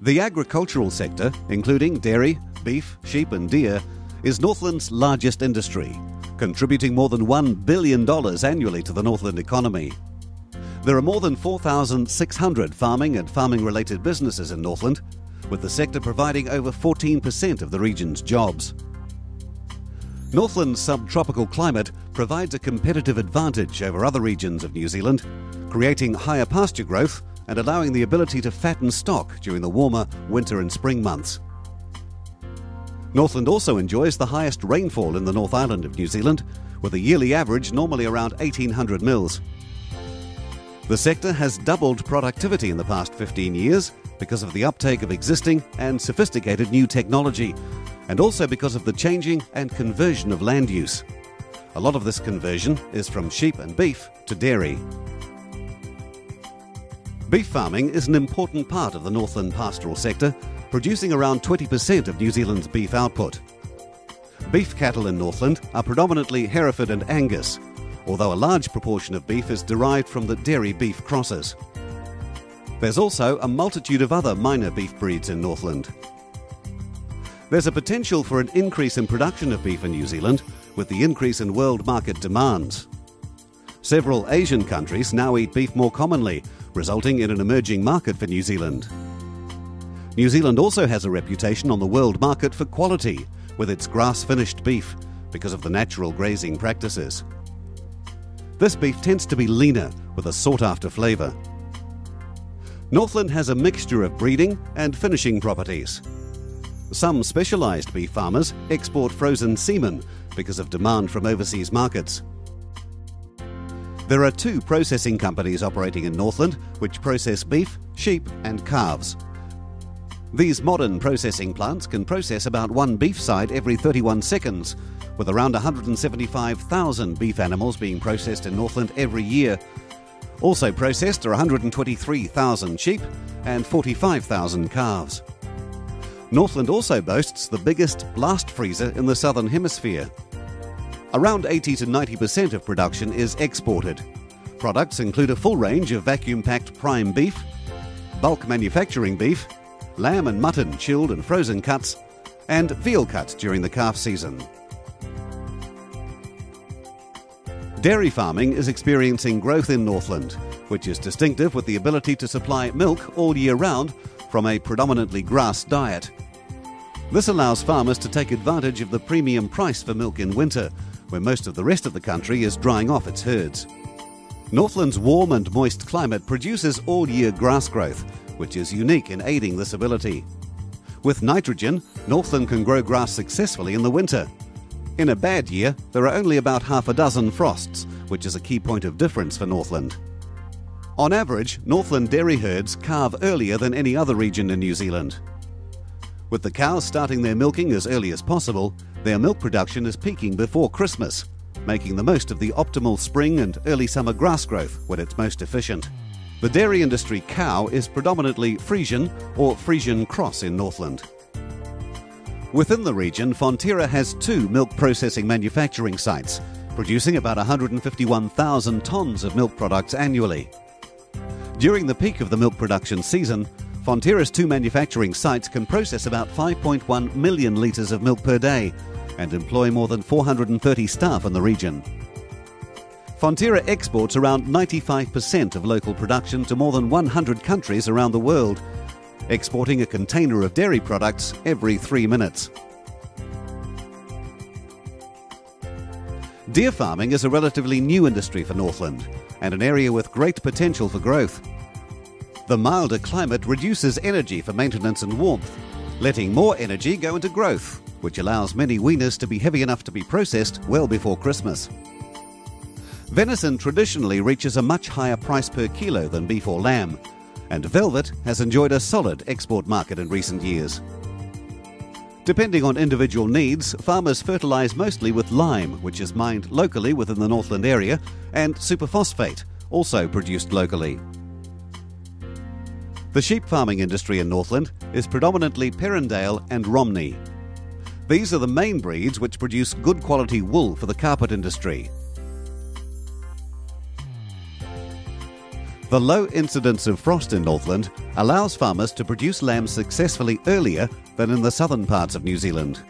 The agricultural sector, including dairy, beef, sheep and deer, is Northland's largest industry, contributing more than $1 billion annually to the Northland economy. There are more than 4,600 farming and farming-related businesses in Northland, with the sector providing over 14% of the region's jobs. Northland's subtropical climate provides a competitive advantage over other regions of New Zealand, creating higher pasture growth and allowing the ability to fatten stock during the warmer winter and spring months. Northland also enjoys the highest rainfall in the North Island of New Zealand, with a yearly average normally around 1,800 mils. The sector has doubled productivity in the past 15 years because of the uptake of existing and sophisticated new technology, and also because of the changing and conversion of land use. A lot of this conversion is from sheep and beef to dairy. Beef farming is an important part of the Northland pastoral sector, producing around 20% of New Zealand's beef output. Beef cattle in Northland are predominantly Hereford and Angus, although a large proportion of beef is derived from the dairy beef crosses. There's also a multitude of other minor beef breeds in Northland. There's a potential for an increase in production of beef in New Zealand with the increase in world market demands. Several Asian countries now eat beef more commonly, resulting in an emerging market for New Zealand. New Zealand also has a reputation on the world market for quality, with its grass-finished beef, because of the natural grazing practices. This beef tends to be leaner, with a sought-after flavour. Northland has a mixture of breeding and finishing properties. Some specialised beef farmers export frozen semen because of demand from overseas markets. There are 2 processing companies operating in Northland which process beef, sheep and calves. These modern processing plants can process about 1 beef side every 31 seconds, with around 175,000 beef animals being processed in Northland every year. Also processed are 123,000 sheep and 45,000 calves. Northland also boasts the biggest blast freezer in the Southern Hemisphere. Around 80 to 90% of production is exported. Products include a full range of vacuum-packed prime beef, bulk manufacturing beef, lamb and mutton chilled and frozen cuts, and veal cuts during the calf season. Dairy farming is experiencing growth in Northland, which is distinctive with the ability to supply milk all year round from a predominantly grass diet. This allows farmers to take advantage of the premium price for milk in winter, where most of the rest of the country is drying off its herds. Northland's warm and moist climate produces all-year grass growth, which is unique in aiding this ability. With nitrogen, Northland can grow grass successfully in the winter. In a bad year, there are only about half a dozen frosts, which is a key point of difference for Northland. On average, Northland dairy herds calve earlier than any other region in New Zealand. With the cows starting their milking as early as possible, their milk production is peaking before Christmas, making the most of the optimal spring and early summer grass growth when it's most efficient. The dairy industry cow is predominantly Friesian or Friesian cross in Northland. Within the region, Fonterra has 2 milk processing manufacturing sites, producing about 151,000 tonnes of milk products annually. During the peak of the milk production season, Fonterra's 2 manufacturing sites can process about 5.1 million litres of milk per day and employ more than 430 staff in the region. Fonterra exports around 95% of local production to more than 100 countries around the world, exporting a container of dairy products every 3 minutes. Deer farming is a relatively new industry for Northland and an area with great potential for growth. The milder climate reduces energy for maintenance and warmth, letting more energy go into growth, which allows many weaners to be heavy enough to be processed well before Christmas. Venison traditionally reaches a much higher price per kilo than beef or lamb, and velvet has enjoyed a solid export market in recent years. Depending on individual needs, farmers fertilise mostly with lime, which is mined locally within the Northland area, and superphosphate, also produced locally. The sheep farming industry in Northland is predominantly Perrindale and Romney. These are the main breeds which produce good quality wool for the carpet industry. The low incidence of frost in Northland allows farmers to produce lamb successfully earlier than in the southern parts of New Zealand.